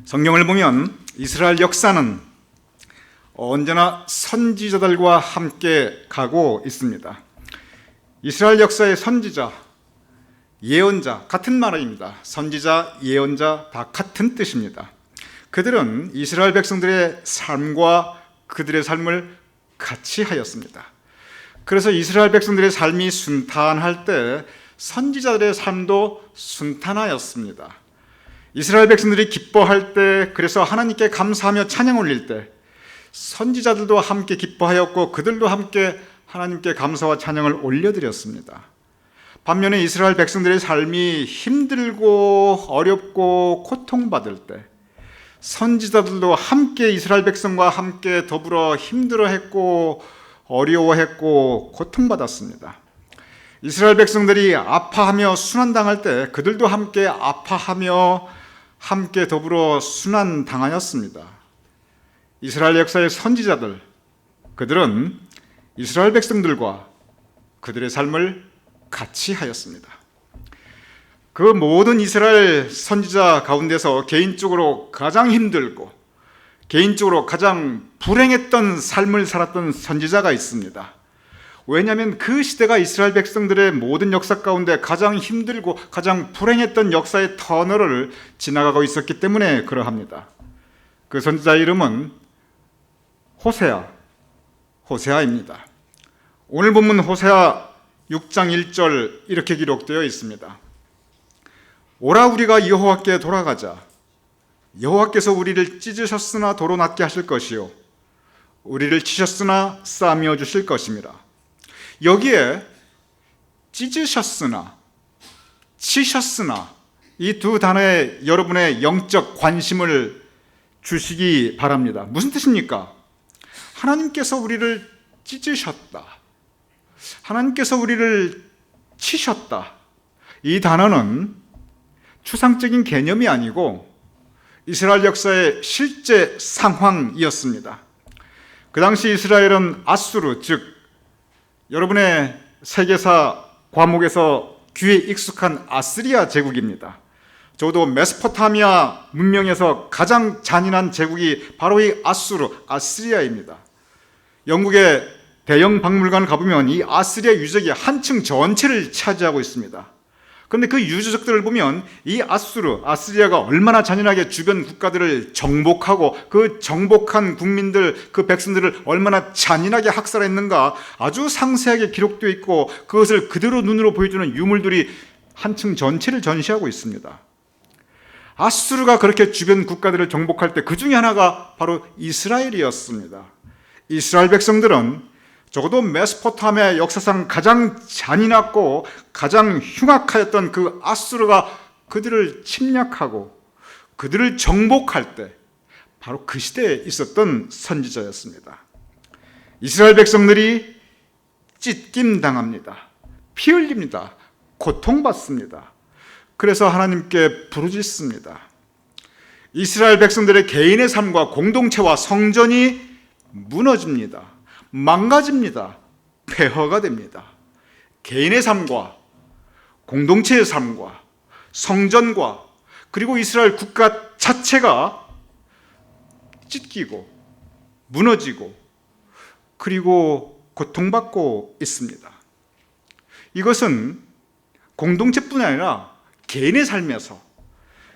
성경을 보면 이스라엘 역사는 언제나 선지자들과 함께 가고 있습니다. 이스라엘 역사의 선지자, 예언자 같은 말입니다. 선지자, 예언자 다 같은 뜻입니다. 그들은 이스라엘 백성들의 삶과 그들의 삶을 같이 하였습니다. 그래서 이스라엘 백성들의 삶이 순탄할 때 선지자들의 삶도 순탄하였습니다. 이스라엘 백성들이 기뻐할 때, 그래서 하나님께 감사하며 찬양 올릴 때 선지자들도 함께 기뻐하였고 그들도 함께 하나님께 감사와 찬양을 올려드렸습니다. 반면에 이스라엘 백성들의 삶이 힘들고 어렵고 고통받을 때 선지자들도 함께 이스라엘 백성과 함께 더불어 힘들어했고 어려워했고 고통받았습니다. 이스라엘 백성들이 아파하며 순환당할 때 그들도 함께 아파하며 함께 더불어 순환당하였습니다. 이스라엘 역사의 선지자들, 그들은 이스라엘 백성들과 그들의 삶을 같이 하였습니다. 그 모든 이스라엘 선지자 가운데서 개인적으로 가장 힘들고 개인적으로 가장 불행했던 삶을 살았던 선지자가 있습니다. 왜냐하면 그 시대가 이스라엘 백성들의 모든 역사 가운데 가장 힘들고 가장 불행했던 역사의 터널을 지나가고 있었기 때문에 그러합니다. 그 선지자 이름은 호세아입니다. 오늘 본문 호세아 6장 1절 이렇게 기록되어 있습니다. 오라 우리가 여호와께 돌아가자. 여호와께서 우리를 찢으셨으나 도로 낫게 하실 것이요 우리를 치셨으나 싸매어 주실 것임이라. 여기에 찢으셨으나 치셨으나 이 두 단어에 여러분의 영적 관심을 주시기 바랍니다. 무슨 뜻입니까? 하나님께서 우리를 찢으셨다, 하나님께서 우리를 치셨다. 이 단어는 추상적인 개념이 아니고 이스라엘 역사의 실제 상황이었습니다. 그 당시 이스라엘은 아수르, 즉 여러분의 세계사 과목에서 귀에 익숙한 아시리아 제국입니다. 적어도 메소포타미아 문명에서 가장 잔인한 제국이 바로 이 아시리아입니다. 영국의 대형 박물관 가보면 이 아시리아 유적이 한층 전체를 차지하고 있습니다. 그런데 그 유적들을 보면 이 아시리아가 얼마나 잔인하게 주변 국가들을 정복하고 그 정복한 국민들, 그 백성들을 얼마나 잔인하게 학살했는가 아주 상세하게 기록되어 있고 그것을 그대로 눈으로 보여주는 유물들이 한층 전체를 전시하고 있습니다. 아수르가 그렇게 주변 국가들을 정복할 때 그 중에 하나가 바로 이스라엘이었습니다. 이스라엘 백성들은 적어도 메소포타미아 역사상 가장 잔인하고 가장 흉악하였던 그 아수르가 그들을 침략하고 그들을 정복할 때 바로 그 시대에 있었던 선지자였습니다. 이스라엘 백성들이 찢김당합니다. 피 흘립니다. 고통받습니다. 그래서 하나님께 부르짖습니다. 이스라엘 백성들의 개인의 삶과 공동체와 성전이 무너집니다. 망가집니다. 폐허가 됩니다. 개인의 삶과 공동체의 삶과 성전과 그리고 이스라엘 국가 자체가 찢기고 무너지고 그리고 고통받고 있습니다. 이것은 공동체뿐 아니라 개인의 삶에서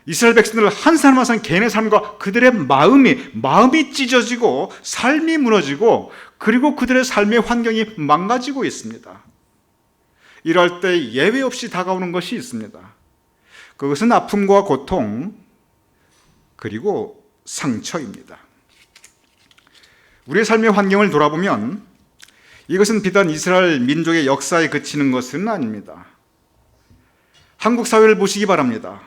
이스라엘 백성들 한 사람 한 사람 개인의 삶과 그들의 마음이 찢어지고 삶이 무너지고 그리고 그들의 삶의 환경이 망가지고 있습니다. 이럴 때 예외 없이 다가오는 것이 있습니다. 그것은 아픔과 고통 그리고 상처입니다. 우리의 삶의 환경을 돌아보면 이것은 비단 이스라엘 민족의 역사에 그치는 것은 아닙니다. 한국 사회를 보시기 바랍니다.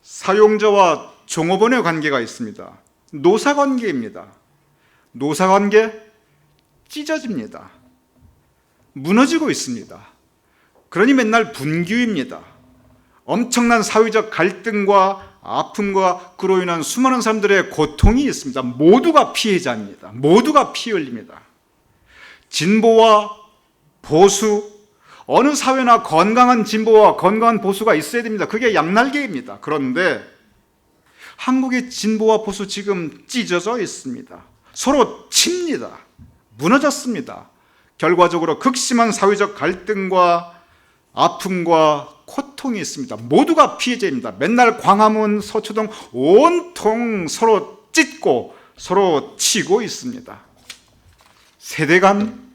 사용자와 종업원의 관계가 있습니다. 노사관계입니다. 노사관계 찢어집니다. 무너지고 있습니다. 그러니 맨날 분규입니다. 엄청난 사회적 갈등과 아픔과 그로 인한 수많은 사람들의 고통이 있습니다. 모두가 피해자입니다. 모두가 피 흘립니다. 진보와 보수, 어느 사회나 건강한 진보와 건강한 보수가 있어야 됩니다. 그게 양날개입니다. 그런데 한국의 진보와 보수 지금 찢어져 있습니다. 서로 칩니다. 무너졌습니다. 결과적으로 극심한 사회적 갈등과 아픔과 고통이 있습니다. 모두가 피해자입니다. 맨날 광화문, 서초동 온통 서로 찢고 서로 치고 있습니다. 세대 간,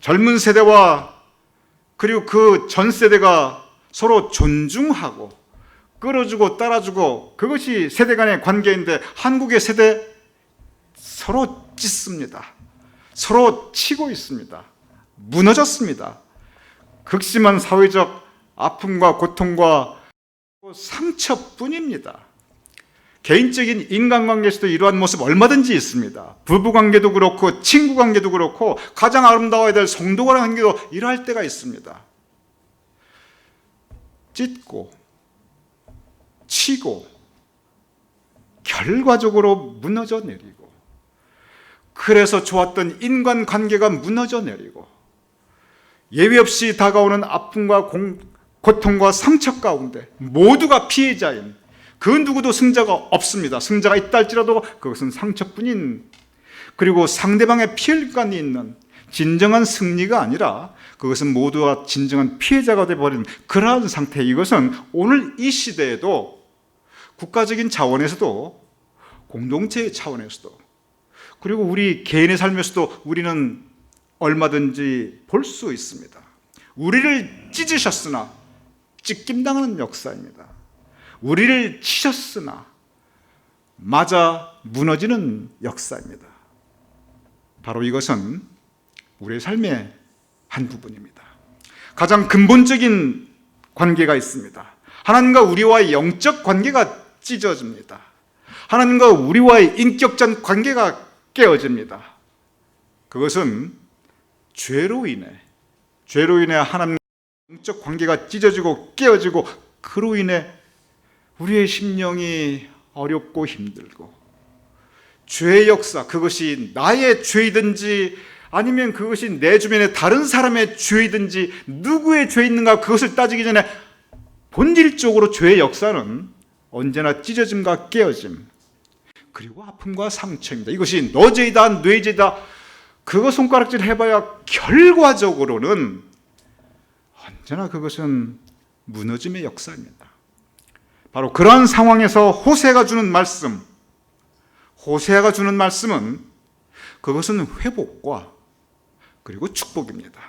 젊은 세대와 그리고 그 전 세대가 서로 존중하고 끌어주고 따라주고, 그것이 세대 간의 관계인데 한국의 세대 서로 찢습니다. 서로 치고 있습니다. 무너졌습니다. 극심한 사회적 아픔과 고통과 상처뿐입니다. 개인적인 인간관계에서도 이러한 모습 얼마든지 있습니다. 부부관계도 그렇고 친구관계도 그렇고 가장 아름다워야 될 성도와의 관계도 이러할 때가 있습니다. 찢고 치고 결과적으로 무너져 내리고, 그래서 좋았던 인간관계가 무너져 내리고, 예외 없이 다가오는 아픔과 고통과 상처 가운데 모두가 피해자인, 그 누구도 승자가 없습니다. 승자가 있다 할지라도 그것은 상처뿐인, 그리고 상대방의 피해감이 있는 진정한 승리가 아니라 그것은 모두가 진정한 피해자가 되어버린 그러한 상태. 이것은 오늘 이 시대에도 국가적인 차원에서도 공동체의 차원에서도 그리고 우리 개인의 삶에서도 우리는 얼마든지 볼 수 있습니다. 우리를 찢으셨으나 찢김당하는 역사입니다. 우리를 치셨으나 맞아 무너지는 역사입니다. 바로 이것은 우리의 삶의 한 부분입니다. 가장 근본적인 관계가 있습니다. 하나님과 우리와의 영적 관계가 찢어집니다. 하나님과 우리와의 인격적 관계가 깨어집니다. 그것은 죄로 인해 하나님과 영적 관계가 찢어지고 깨어지고, 그로 인해 우리의 심령이 어렵고 힘들고, 죄의 역사, 그것이 나의 죄이든지 아니면 그것이 내 주변의 다른 사람의 죄이든지 누구의 죄인가 그것을 따지기 전에 본질적으로 죄의 역사는 언제나 찢어짐과 깨어짐, 그리고 아픔과 상처입니다. 이것이 너 죄이다 뇌 죄이다 그거 손가락질 해봐야 결과적으로는 언제나 그것은 무너짐의 역사입니다. 바로 그러한 상황에서 호세아가 주는 말씀은 그것은 회복과 그리고 축복입니다.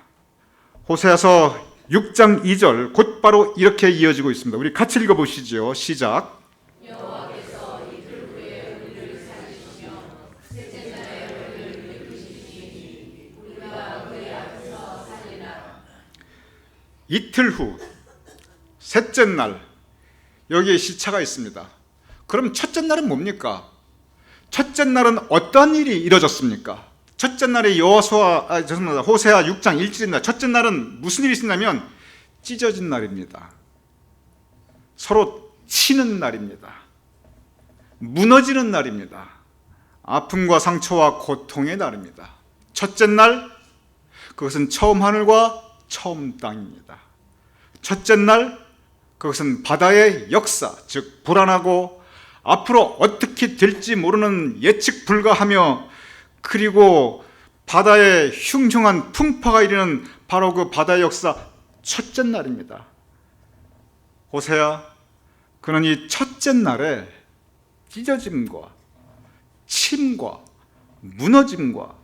호세아서 6장 2절 곧바로 이렇게 이어지고 있습니다. 우리 같이 읽어보시죠. 시작. 여호와께서 이틀 후에 우리를 살리시며 셋째 날에 우리를 일으키시니 우리가 그의 앞에서 살리라. 이틀 후, 셋째 날, 여기에 시차가 있습니다. 그럼 첫째 날은 뭡니까? 첫째 날은 어떤 일이 이루어졌습니까? 첫째 날에 호세아 6장 1절입니다. 첫째 날은 무슨 일이 있었냐면 찢어진 날입니다. 서로 치는 날입니다. 무너지는 날입니다. 아픔과 상처와 고통의 날입니다. 첫째 날, 그것은 처음 하늘과 처음 땅입니다. 첫째 날, 그것은 바다의 역사, 즉 불안하고 앞으로 어떻게 될지 모르는 예측 불가하며, 그리고 바다의 흉흉한 풍파가 이르는 바로 그 바다의 역사 첫째 날입니다. 호세아, 그는 이 첫째 날에 찢어짐과 침과 무너짐과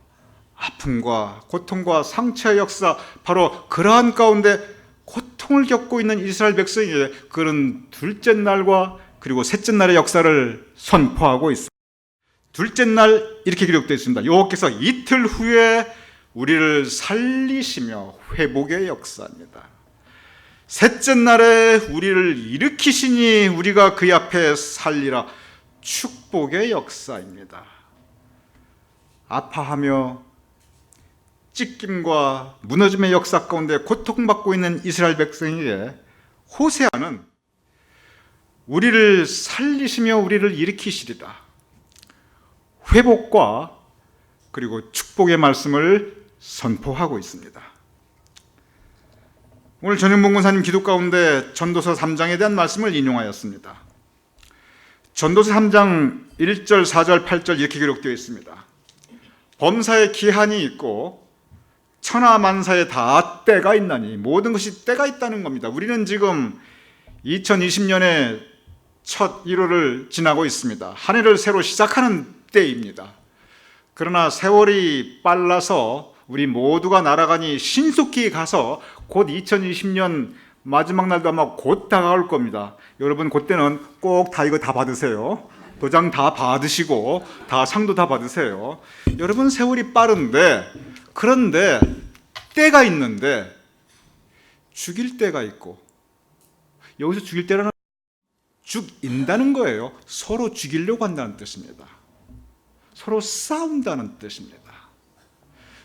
아픔과 고통과 상처의 역사, 바로 그러한 가운데 고통을 겪고 있는 이스라엘 백성에게 그는 둘째 날과 그리고 셋째 날의 역사를 선포하고 있습니다. 둘째 날 이렇게 기록되어 있습니다. 여호와께서 이틀 후에 우리를 살리시며 회복의 역사입니다. 셋째 날에 우리를 일으키시니 우리가 그의 앞에 살리라. 축복의 역사입니다. 아파하며 찢김과 무너짐의 역사 가운데 고통받고 있는 이스라엘 백성에게 호세아는 우리를 살리시며 우리를 일으키시리라. 회복과 그리고 축복의 말씀을 선포하고 있습니다. 오늘 전현봉 권사님 기도 가운데 전도서 3장에 대한 말씀을 인용하였습니다. 전도서 3장 1절, 4절, 8절 이렇게 기록되어 있습니다. 범사에 기한이 있고 천하만사에 다 때가 있나니, 모든 것이 때가 있다는 겁니다. 우리는 지금 2020년에 첫 1월을 지나고 있습니다. 한 해를 새로 시작하는 때입니다. 그러나 세월이 빨라서 우리 모두가 날아가니 신속히 가서 곧 2020년 마지막 날도 아마 곧 다가올 겁니다. 여러분 그때는 꼭 다 이거 다 받으세요. 도장 다 받으시고 다 상도 다 받으세요. 여러분 세월이 빠른데, 그런데 때가 있는데 죽일 때가 있고, 여기서 죽일 때라는 죽인다는 거예요. 서로 죽이려고 한다는 뜻입니다. 서로 싸운다는 뜻입니다.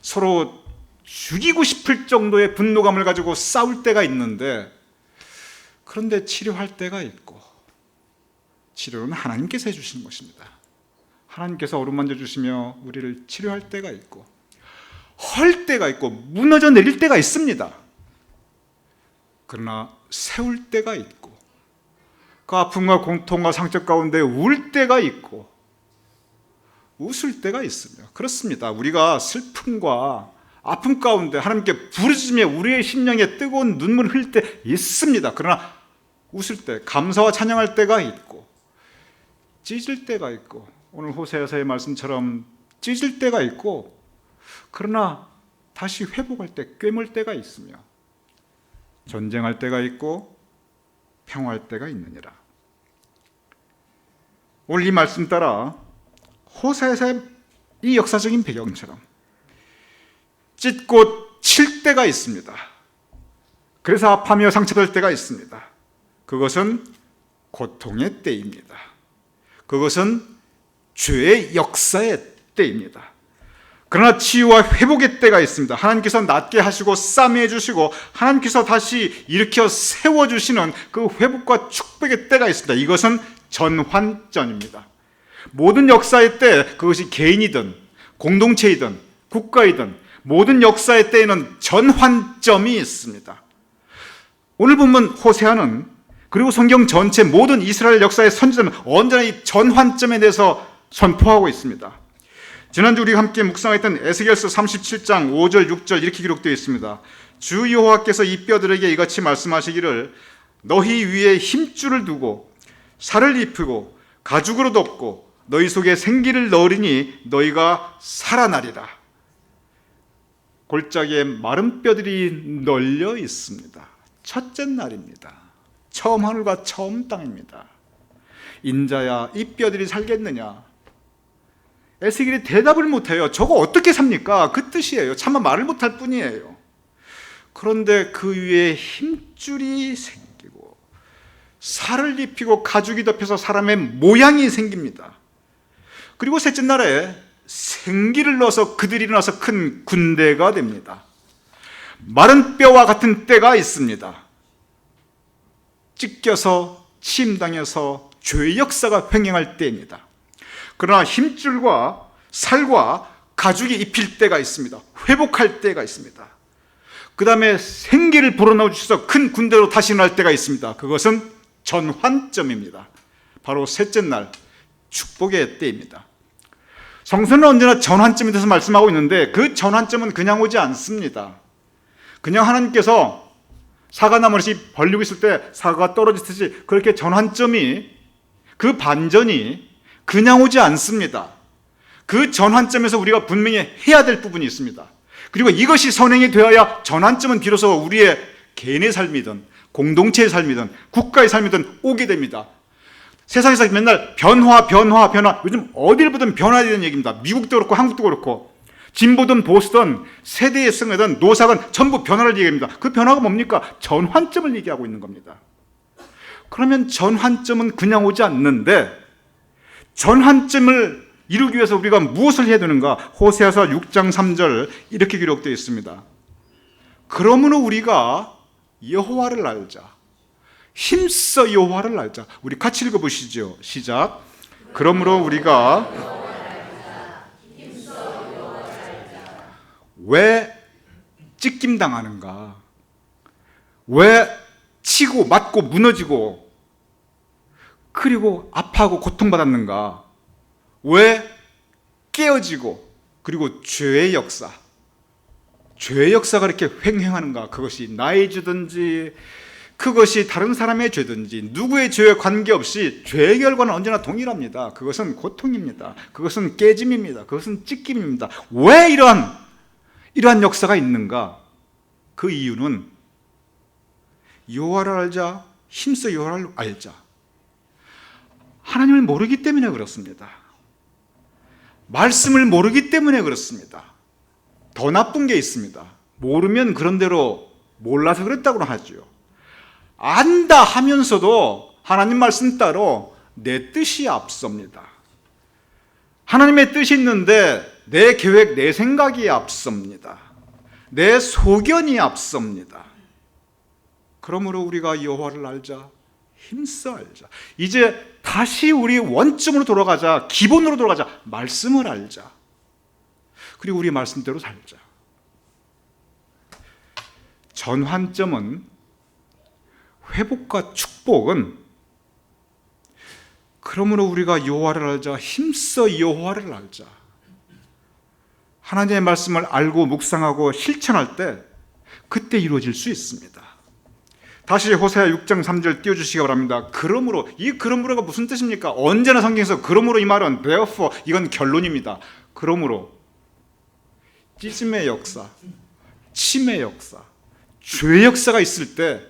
서로 죽이고 싶을 정도의 분노감을 가지고 싸울 때가 있는데, 그런데 치료할 때가 있고, 치료는 하나님께서 해주시는 것입니다. 하나님께서 어루만져 주시며 우리를 치료할 때가 있고, 헐 때가 있고, 무너져 내릴 때가 있습니다. 그러나 세울 때가 있고, 그 아픔과 공통과 상처 가운데 울 때가 있고, 웃을 때가 있으며, 그렇습니다. 우리가 슬픔과 아픔 가운데 하나님께 부르짖으며 우리의 심령에 뜨거운 눈물을 흘릴 때 있습니다. 그러나 웃을 때, 감사와 찬양할 때가 있고, 찢을 때가 있고, 오늘 호세아서의 말씀처럼 찢을 때가 있고, 그러나 다시 회복할 때 꿰물 때가 있으며, 전쟁할 때가 있고 평화할 때가 있느니라. 오늘 이 말씀 따라 호세아서의 이 역사적인 배경처럼 찢고 칠 때가 있습니다. 그래서 아파하며 상처될 때가 있습니다. 그것은 고통의 때입니다. 그것은 죄의 역사의 때입니다. 그러나 치유와 회복의 때가 있습니다. 하나님께서 낫게 하시고 싸매해 주시고 하나님께서 다시 일으켜 세워주시는 그 회복과 축복의 때가 있습니다. 이것은 전환점입니다. 모든 역사의 때, 그것이 개인이든 공동체이든 국가이든 모든 역사의 때에는 전환점이 있습니다. 오늘 본문 호세아는, 그리고 성경 전체 모든 이스라엘 역사의 선지자는 언제나 이 전환점에 대해서 선포하고 있습니다. 지난주 우리가 함께 묵상했던 에스겔서 37장 5절 6절 이렇게 기록되어 있습니다. 주 여호와께서 이 뼈들에게 이같이 말씀하시기를, 너희 위에 힘줄을 두고 살을 입히고 가죽으로 덮고 너희 속에 생기를 넣으리니 너희가 살아나리라. 골짜기에 마른 뼈들이 널려 있습니다. 첫째 날입니다. 처음 하늘과 처음 땅입니다. 인자야, 이 뼈들이 살겠느냐? 에스겔이 대답을 못해요. 저거 어떻게 삽니까? 그 뜻이에요. 차마 말을 못할 뿐이에요. 그런데 그 위에 힘줄이 생기고 살을 입히고 가죽이 덮여서 사람의 모양이 생깁니다. 그리고 셋째 날에 생기를 넣어서 그들이 일어나서 큰 군대가 됩니다. 마른 뼈와 같은 때가 있습니다. 찢겨서 침당해서 죄의 역사가 횡행할 때입니다. 그러나 힘줄과 살과 가죽이 입힐 때가 있습니다. 회복할 때가 있습니다. 그 다음에 생기를 불어넣어 주셔서 큰 군대로 다시 일어날 때가 있습니다. 그것은 전환점입니다. 바로 셋째 날 축복의 때입니다. 성서는 언제나 전환점에 대해서 말씀하고 있는데, 그 전환점은 그냥 오지 않습니다. 그냥 하나님께서 사과나무를 벌리고 있을 때 사과가 떨어지듯이 그렇게 전환점이, 그 반전이 그냥 오지 않습니다. 그 전환점에서 우리가 분명히 해야 될 부분이 있습니다. 그리고 이것이 선행이 되어야 전환점은 비로소 우리의 개인의 삶이든 공동체의 삶이든 국가의 삶이든 오게 됩니다. 세상에서 맨날 변화. 요즘 어딜 보든 변화에 대한 얘기입니다. 미국도 그렇고 한국도 그렇고, 진보든 보수든 세대의 승이든 노사든 전부 변화를 얘기합니다. 그 변화가 뭡니까? 전환점을 얘기하고 있는 겁니다. 그러면 전환점은 그냥 오지 않는데, 전환점을 이루기 위해서 우리가 무엇을 해야 되는가? 호세아서 6장 3절 이렇게 기록되어 있습니다. 그러므로 우리가 여호와를 알자. 힘써 여호와를 알자. 우리 같이 읽어보시죠. 시작. 그러므로 우리가 왜 찢김당하는가? 왜 치고 맞고 무너지고 그리고 아파하고 고통받았는가? 왜? 깨어지고, 그리고 죄의 역사가 이렇게 횡행하는가? 그것이 나의 죄든지 그것이 다른 사람의 죄든지 누구의 죄에 관계없이 죄의 결과는 언제나 동일합니다. 그것은 고통입니다. 그것은 깨짐입니다. 그것은 찢김입니다. 왜 이러한 역사가 있는가? 그 이유는 여호와를 알자, 힘써 여호와를 알자. 하나님을 모르기 때문에 그렇습니다. 말씀을 모르기 때문에 그렇습니다. 더 나쁜 게 있습니다. 모르면 그런 대로 몰라서 그랬다고 하죠. 안다 하면서도 하나님 말씀 따로 내 뜻이 앞섭니다. 하나님의 뜻이 있는데 내 계획, 내 생각이 앞섭니다. 내 소견이 앞섭니다. 그러므로 우리가 여호와를 알자, 힘써 알자. 이제 다시 우리 원점으로 돌아가자, 기본으로 돌아가자. 말씀을 알자. 그리고 우리 말씀대로 살자. 전환점은, 회복과 축복은, 그러므로 우리가 여호와를 알자, 힘써 여호와를 알자. 하나님의 말씀을 알고 묵상하고 실천할 때 그때 이루어질 수 있습니다. 다시 호세아 6장 3절 띄워주시기 바랍니다. 그러므로, 이 그러므로가 무슨 뜻입니까? 언제나 성경에서 그러므로, 이 말은 therefore, 이건 결론입니다. 그러므로 찢음의 역사, 침의 역사, 죄의 역사가 있을 때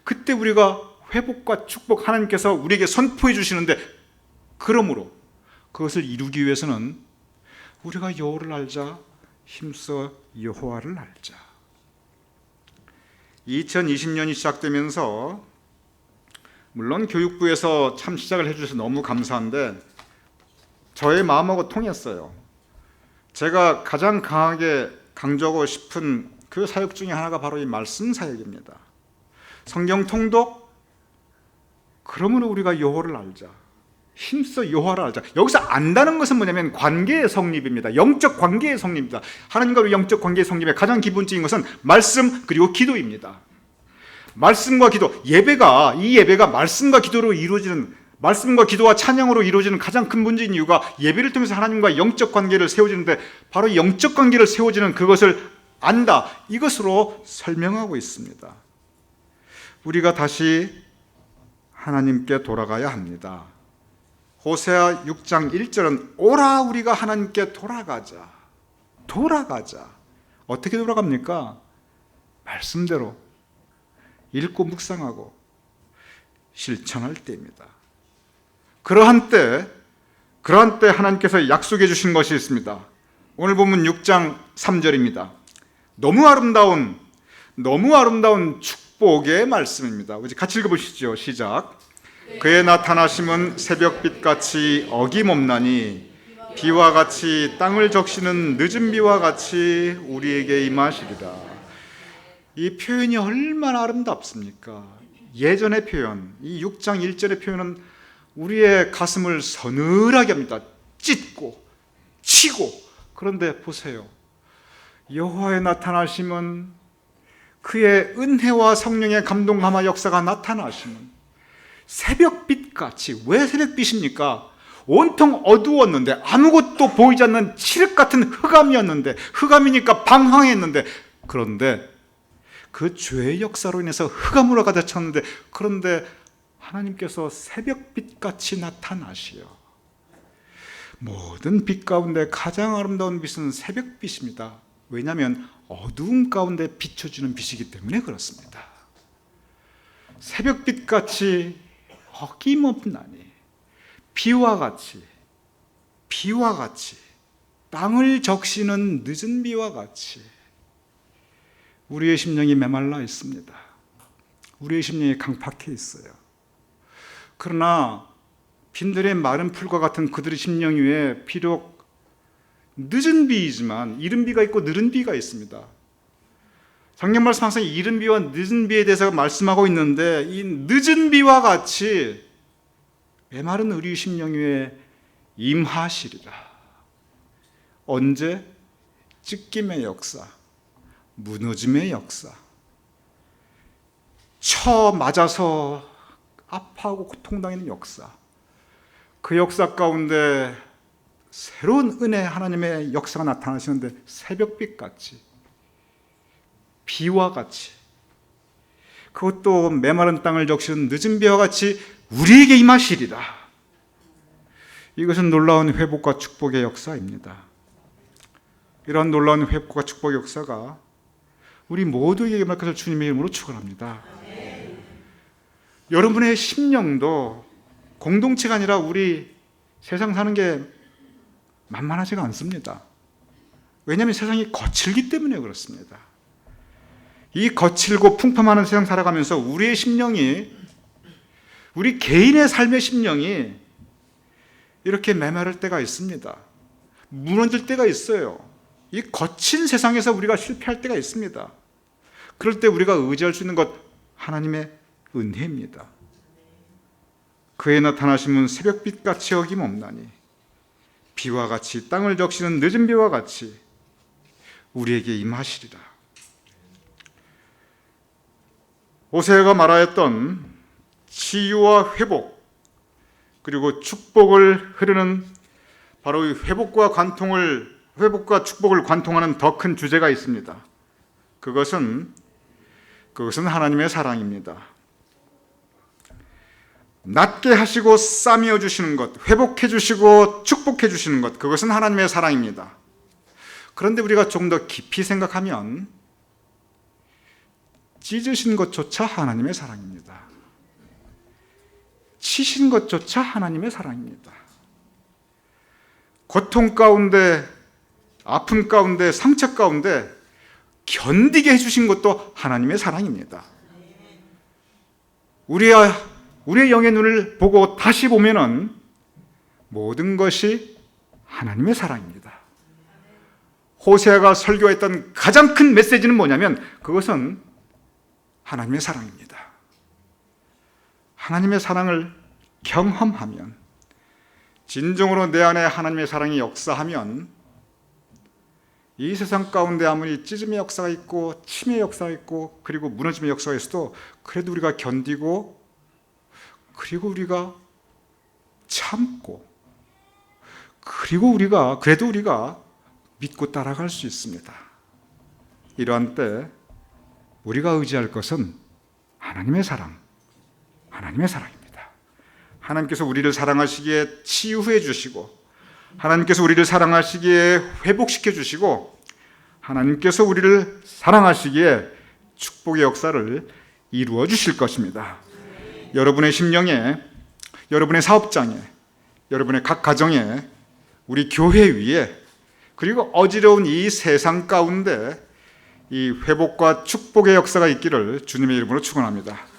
그때 우리가 회복과 축복, 하나님께서 우리에게 선포해 주시는데, 그러므로 그것을 이루기 위해서는 우리가 여호와를 알자, 힘써 여호와를 알자. 2020년이 시작되면서 물론 교육부에서 참 시작을 해주셔서 너무 감사한데 저의 마음하고 통했어요. 제가 가장 강하게 강조하고 싶은 그 사역 중에 하나가 바로 이 말씀 사역입니다. 성경 통독, 그러므로 우리가 여호와를 알자, 힘써 여호와를 알자. 여기서 안다는 것은 뭐냐면 관계의 성립입니다. 영적 관계의 성립입니다. 하나님과 우리 영적 관계의 성립의 가장 기본적인 것은 말씀 그리고 기도입니다. 말씀과 기도, 이 예배가 말씀과 기도로 이루어지는, 말씀과 기도와 찬양으로 이루어지는 가장 큰 문제인 이유가 예배를 통해서 하나님과 영적 관계를 세워지는데, 바로 영적 관계를 세워지는 그것을 안다, 이것으로 설명하고 있습니다. 우리가 다시 하나님께 돌아가야 합니다. 호세아 6장 1절은 오라 우리가 하나님께 돌아가자. 어떻게 돌아갑니까? 말씀대로 읽고 묵상하고 실천할 때입니다. 그러한 때 하나님께서 약속해 주신 것이 있습니다. 오늘 본문 6장 3절입니다. 너무 아름다운 축복의 말씀입니다. 우리 같이 읽어보시죠. 시작. 그의 나타나심은 새벽빛같이 어김없나니 비와 같이 땅을 적시는 늦은 비와 같이 우리에게 임하시리라. 이 표현이 얼마나 아름답습니까? 예전의 표현, 이 6장 1절의 표현은 우리의 가슴을 서늘하게 합니다. 찢고 치고. 그런데 보세요. 여호와의 나타나심은, 그의 은혜와 성령의 감동감화 역사가 나타나시는 새벽빛같이. 왜 새벽빛입니까? 온통 어두웠는데, 아무것도 보이지 않는 칠흑 같은 흑암이었는데, 흑암이니까 방황했는데, 그런데 그 죄의 역사로 인해서 흑암으로 가득 찼는데, 그런데 하나님께서 새벽빛같이 나타나시어. 모든 빛 가운데 가장 아름다운 빛은 새벽빛입니다. 왜냐하면 어두움 가운데 비춰주는 빛이기 때문에 그렇습니다. 새벽빛같이 어김없나니 비와 같이 땅을 적시는 늦은 비와 같이 우리의 심령이 메말라 있습니다. 우리의 심령이 강팍해 있어요. 그러나 빈들의 마른 풀과 같은 그들의 심령 위에 비록 늦은 비이지만 이른 비가 있고 느린 비가 있습니다. 성경 말씀 항상 이른 비와 늦은 비에 대해서 말씀하고 있는데, 이 늦은 비와 같이 메마른 우리 심령 위에 임하시리라. 언제? 찢김의 역사, 무너짐의 역사, 쳐 맞아서 아파하고 고통당하는 역사, 그 역사 가운데 새로운 은혜 하나님의 역사가 나타나시는데 새벽빛같이, 비와 같이, 그것도 메마른 땅을 적시는 늦은 비와 같이 우리에게 임하시리라. 이것은 놀라운 회복과 축복의 역사입니다. 이러한 놀라운 회복과 축복의 역사가 우리 모두에게 임할 것을 주님의 이름으로 축원합니다. 여러분의 심령도 공동체가 아니라 우리 세상 사는 게 만만하지가 않습니다. 왜냐하면 세상이 거칠기 때문에 그렇습니다. 이 거칠고 풍파많은 세상 살아가면서 우리의 심령이, 우리 개인의 삶의 심령이 이렇게 메마를 때가 있습니다. 무너질 때가 있어요. 이 거친 세상에서 우리가 실패할 때가 있습니다. 그럴 때 우리가 의지할 수 있는 것, 하나님의 은혜입니다. 그에 나타나심은 새벽빛같이 어김없나니 비와 같이, 땅을 적시는 늦은 비와 같이 우리에게 임하시리라. 호세아가 말하였던 치유와 회복, 그리고 축복을 흐르는 바로 이 회복과 축복을 관통하는 더 큰 주제가 있습니다. 그것은 하나님의 사랑입니다. 낫게 하시고 싸매어 주시는 것, 회복해 주시고 축복해 주시는 것, 그것은 하나님의 사랑입니다. 그런데 우리가 조금 더 깊이 생각하면 찢으신 것조차 하나님의 사랑입니다. 치신 것조차 하나님의 사랑입니다. 고통 가운데, 아픔 가운데, 상처 가운데 견디게 해주신 것도 하나님의 사랑입니다. 우리의 영의 눈을 보고 다시 보면은 모든 것이 하나님의 사랑입니다. 호세아가 설교했던 가장 큰 메시지는 뭐냐면 그것은 하나님의 사랑입니다. 하나님의 사랑을 경험하면, 진정으로 내 안에 하나님의 사랑이 역사하면 이 세상 가운데 아무리 찢음의 역사가 있고 침의 역사가 있고 그리고 무너짐의 역사가 있어도 그래도 우리가 견디고, 그리고 우리가 참고, 그리고 그래도 우리가 믿고 따라갈 수 있습니다. 이러한 때 우리가 의지할 것은 하나님의 사랑, 하나님의 사랑입니다. 하나님께서 우리를 사랑하시기에 치유해 주시고, 하나님께서 우리를 사랑하시기에 회복시켜 주시고, 하나님께서 우리를 사랑하시기에 축복의 역사를 이루어 주실 것입니다. 여러분의 심령에, 여러분의 사업장에, 여러분의 각 가정에, 우리 교회 위에, 그리고 어지러운 이 세상 가운데 이 회복과 축복의 역사가 있기를 주님의 이름으로 축원합니다.